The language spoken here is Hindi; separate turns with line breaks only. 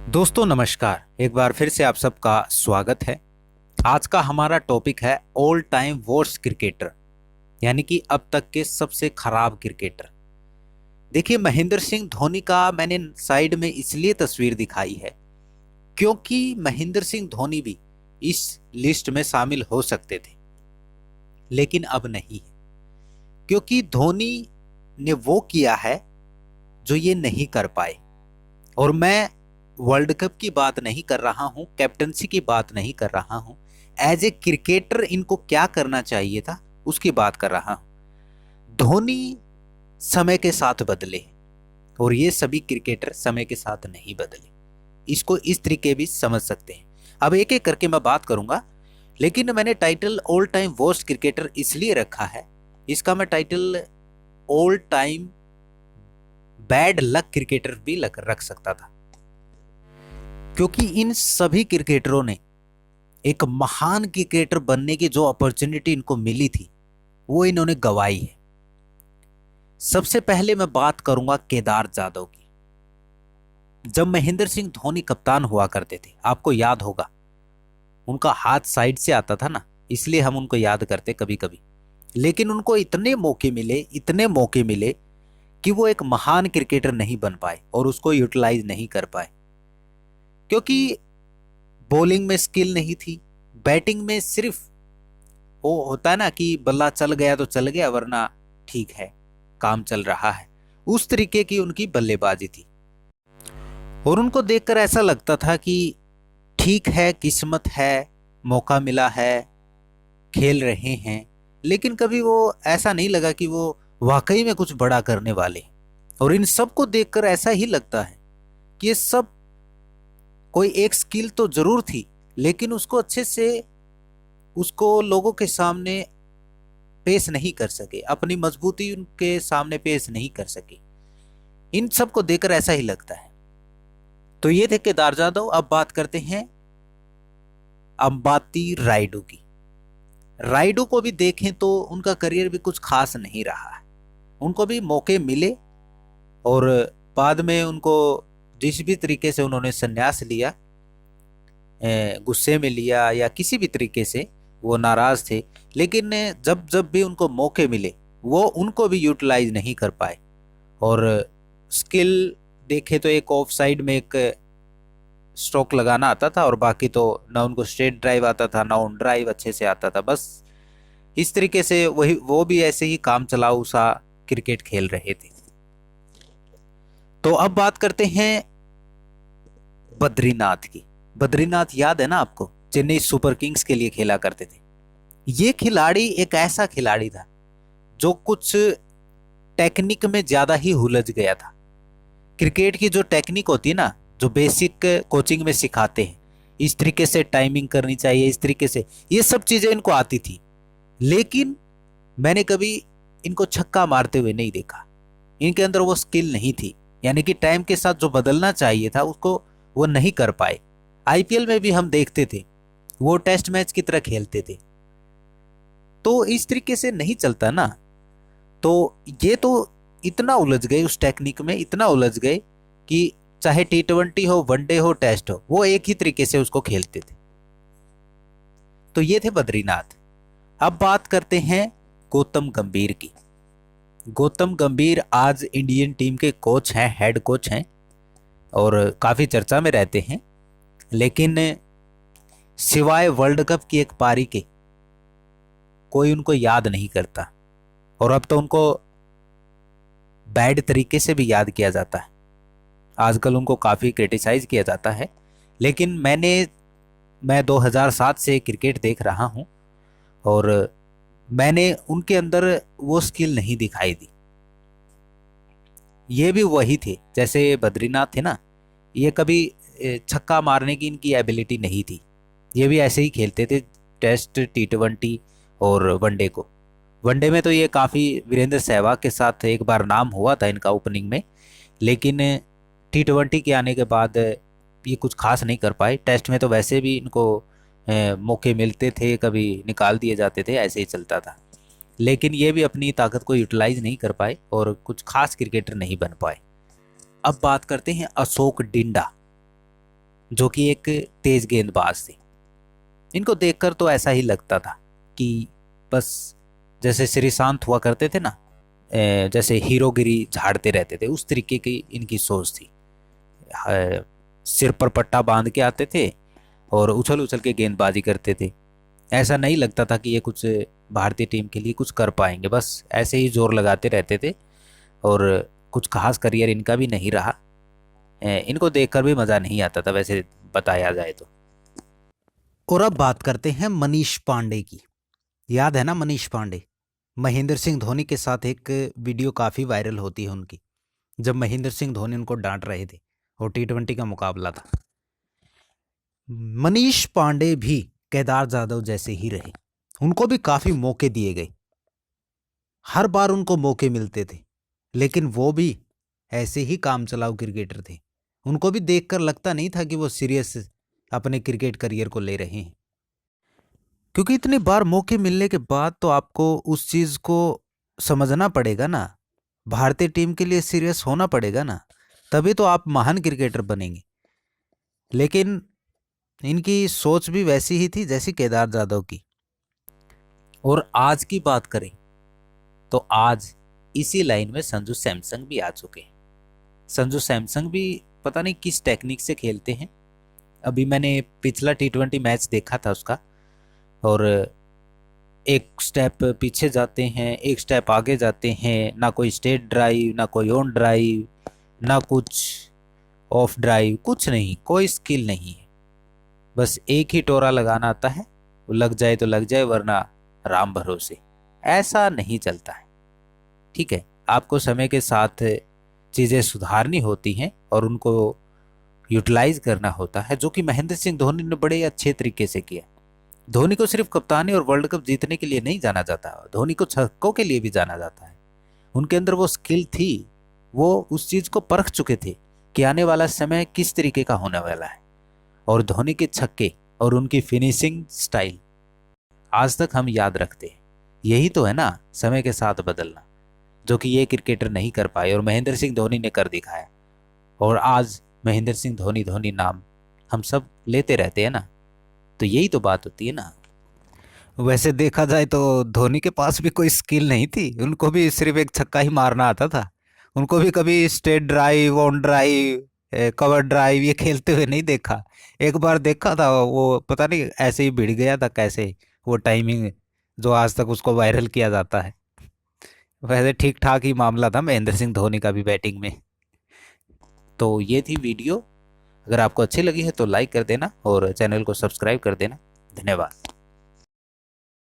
दोस्तों नमस्कार। एक बार फिर से आप सबका स्वागत है। आज का हमारा टॉपिक है ऑल टाइम वर्स्ट क्रिकेटर, यानी कि अब तक के सबसे खराब क्रिकेटर। देखिए, महेंद्र सिंह धोनी का मैंने साइड में इसलिए तस्वीर दिखाई है क्योंकि महेंद्र सिंह धोनी भी इस लिस्ट में शामिल हो सकते थे, लेकिन अब नहीं है, क्योंकि धोनी ने वो किया है जो ये नहीं कर पाए। और मैं वर्ल्ड कप की बात नहीं कर रहा हूं, कैप्टनसी की बात नहीं कर रहा हूं, एज ए क्रिकेटर इनको क्या करना चाहिए था उसकी बात कर रहा हूं। धोनी समय के साथ बदले और ये सभी क्रिकेटर समय के साथ नहीं बदले। इसको इस तरीके भी समझ सकते हैं। अब एक एक करके मैं बात करूंगा, लेकिन मैंने title all time worst cricketer इसलिए रखा है, इसका मैं title all time bad luck cricketer भी रख सकता था, क्योंकि इन सभी क्रिकेटरों ने एक महान क्रिकेटर बनने की जो अपॉर्चुनिटी इनको मिली थी वो इन्होंने गंवाई है। सबसे पहले मैं बात करूंगा केदार जाधव की। जब महेंद्र सिंह धोनी कप्तान हुआ करते थे, आपको याद होगा, उनका हाथ साइड से आता था ना, इसलिए हम उनको याद करते कभी कभी। लेकिन उनको इतने मौके मिले कि वो एक महान क्रिकेटर नहीं बन पाए और उसको यूटिलाइज नहीं कर पाए, क्योंकि बॉलिंग में स्किल नहीं थी। बैटिंग में सिर्फ वो होता है ना कि बल्ला चल गया तो चल गया, वरना ठीक है, काम चल रहा है, उस तरीके की उनकी बल्लेबाजी थी। और उनको देखकर ऐसा लगता था कि ठीक है, किस्मत है, मौका मिला है, खेल रहे हैं, लेकिन कभी वो ऐसा नहीं लगा कि वो वाकई में कुछ बड़ा करने वाले। और इन सब को देखकर ऐसा ही लगता है कि ये सब कोई एक स्किल तो जरूर थी, लेकिन उसको अच्छे से उसको लोगों के सामने पेश नहीं कर सके, अपनी मजबूती उनके सामने पेश नहीं कर सके। इन सब को देखकर ऐसा ही लगता है। तो ये थे केदार जाधव। अब बात करते हैं अंबाती रायडू की। रायडू को भी देखें तो उनका करियर भी कुछ खास नहीं रहा है। उनको भी मौके मिले और बाद में उनको जिस भी तरीके से उन्होंने संन्यास लिया, गुस्से में लिया या किसी भी तरीके से वो नाराज थे, लेकिन जब जब भी उनको मौके मिले वो उनको भी यूटिलाइज नहीं कर पाए। और स्किल देखे तो एक ऑफ साइड में एक स्ट्रोक लगाना आता था, और बाकी तो ना उनको स्ट्रेट ड्राइव आता था, ना ऑन ड्राइव अच्छे से आता था। बस इस तरीके से वो भी ऐसे ही काम चलाऊ सा क्रिकेट खेल रहे थे। तो अब बात करते हैं बद्रीनाथ की। बद्रीनाथ याद है ना आपको, चेन्नई सुपर किंग्स के लिए खेला करते थे। ये खिलाड़ी एक ऐसा खिलाड़ी था जो कुछ टेक्निक में ज्यादा ही उलझ गया था। क्रिकेट की जो टेक्निक होती है ना, जो बेसिक कोचिंग में सिखाते हैं, इस तरीके से टाइमिंग करनी चाहिए, इस तरीके से, ये सब चीजें इनको आती थी, लेकिन मैंने कभी इनको छक्का मारते हुए नहीं देखा। इनके अंदर वो स्किल नहीं थी, यानी कि टाइम के साथ जो बदलना चाहिए था उसको वो नहीं कर पाए। आईपीएल में भी हम देखते थे वो टेस्ट मैच की तरह खेलते थे, तो इस तरीके से नहीं चलता ना। तो ये तो इतना उलझ गए उस टेक्निक में, इतना उलझ गए कि चाहे टी20 हो, वनडे हो, टेस्ट हो, वो एक ही तरीके से उसको खेलते थे। तो ये थे बद्रीनाथ। अब बात करते हैं गौतम गंभीर की। गौतम गंभीर आज इंडियन टीम के कोच हैं, हेड कोच हैं, और काफ़ी चर्चा में रहते हैं, लेकिन सिवाय वर्ल्ड कप की एक पारी के कोई उनको याद नहीं करता। और अब तो उनको बैड तरीके से भी याद किया जाता है। आजकल उनको काफ़ी क्रिटिसाइज किया जाता है, लेकिन मैं 2007 से क्रिकेट देख रहा हूं और मैंने उनके अंदर वो स्किल नहीं दिखाई दी। ये भी वही थे जैसे बद्रीनाथ थे ना, ये कभी छक्का मारने की इनकी एबिलिटी नहीं थी। ये भी ऐसे ही खेलते थे, टेस्ट, टी20 और वनडे को। वनडे में तो ये काफ़ी वीरेंद्र सहवाग के साथ एक बार नाम हुआ था इनका ओपनिंग में, लेकिन टी20 के आने के बाद ये कुछ खास नहीं कर पाए। टेस्ट में तो वैसे भी इनको मौके मिलते थे, कभी निकाल दिए जाते थे, ऐसे ही चलता था। लेकिन ये भी अपनी ताकत को यूटिलाइज नहीं कर पाए और कुछ खास क्रिकेटर नहीं बन पाए। अब बात करते हैं अशोक डिंडा। जो कि एक तेज गेंदबाज थे। इनको देखकर तो ऐसा ही लगता था कि बस जैसे श्रीशांत हुआ करते थे ना, जैसे हीरोगिरी झाड़ते रहते थे, उस तरीके की इनकी सोच थी। सिर पर पट्टा बांध के आते थे और उछल उछल के गेंदबाजी करते थे। ऐसा नहीं लगता था कि ये कुछ भारतीय टीम के लिए कुछ कर पाएंगे, बस ऐसे ही जोर लगाते रहते थे और कुछ खास करियर इनका भी नहीं रहा। इनको देखकर भी मज़ा नहीं आता था वैसे बताया जाए तो। और अब बात करते हैं मनीष पांडे की। याद है ना मनीष पांडे? महेंद्र सिंह धोनी के साथ एक वीडियो काफ़ी वायरल होती है उनकी, जब महेंद्र सिंह धोनी उनको डांट रहे थे और T20 का मुकाबला था। मनीष पांडे भी केदार जाधव जैसे ही रहे, उनको भी काफ़ी मौके दिए गए, हर बार उनको मौके मिलते थे, लेकिन वो भी ऐसे ही काम चलाऊ क्रिकेटर थे। उनको भी देखकर लगता नहीं था कि वो सीरियस अपने क्रिकेट करियर को ले रहे हैं, क्योंकि इतनी बार मौके मिलने के बाद तो आपको उस चीज़ को समझना पड़ेगा ना, भारतीय टीम के लिए सीरियस होना पड़ेगा ना, तभी तो आप महान क्रिकेटर बनेंगे। लेकिन इनकी सोच भी वैसी ही थी जैसी केदार जाधव की। और आज की बात करें तो आज इसी लाइन में संजू सैमसन भी आ चुके हैं। संजू सैमसन भी पता नहीं किस टेक्निक से खेलते हैं। अभी मैंने पिछला T20 मैच देखा था उसका, और एक स्टेप पीछे जाते हैं, एक स्टेप आगे जाते हैं, ना कोई स्ट्रेट ड्राइव, ना कोई ऑन ड्राइव, ना कुछ ऑफ ड्राइव, कुछ नहीं, कोई स्किल नहीं है। बस एक ही टोरा लगाना आता है, वो लग जाए तो लग जाए, वरना राम भरोसे। ऐसा नहीं चलता है, ठीक है। आपको समय के साथ चीज़ें सुधारनी होती हैं और उनको यूटिलाइज करना होता है, जो कि महेंद्र सिंह धोनी ने बड़े अच्छे तरीके से किया। धोनी को सिर्फ कप्तानी और वर्ल्ड कप जीतने के लिए नहीं जाना जाता, धोनी को छक्कों के लिए भी जाना जाता है। उनके अंदर वो स्किल थी, वो उस चीज़ को परख चुके थे कि आने वाला समय किस तरीके का होने वाला है। और धोनी के छक्के और उनकी फिनिशिंग स्टाइल आज तक हम याद रखते हैं। यही तो है ना समय के साथ बदलना, जो कि ये क्रिकेटर नहीं कर पाए और महेंद्र सिंह धोनी ने कर दिखाया। और आज महेंद्र सिंह धोनी धोनी नाम हम सब लेते रहते हैं ना, तो यही तो बात होती है ना। वैसे देखा जाए तो धोनी के पास भी कोई स्किल नहीं थी, उनको भी सिर्फ एक छक्का ही मारना आता था। उनको भी कभी straight drive, on drive, cover drive ये खेलते हुए नहीं देखा। एक बार देखा था, वो पता नहीं ऐसे ही भिड़ गया था कैसे, वो टाइमिंग जो आज तक उसको वायरल किया जाता है। वैसे ठीक ठाक ही मामला था महेंद्र सिंह धोनी का भी बैटिंग में। तो ये थी वीडियो, अगर आपको अच्छी लगी है तो लाइक कर देना और चैनल को सब्सक्राइब कर देना। धन्यवाद।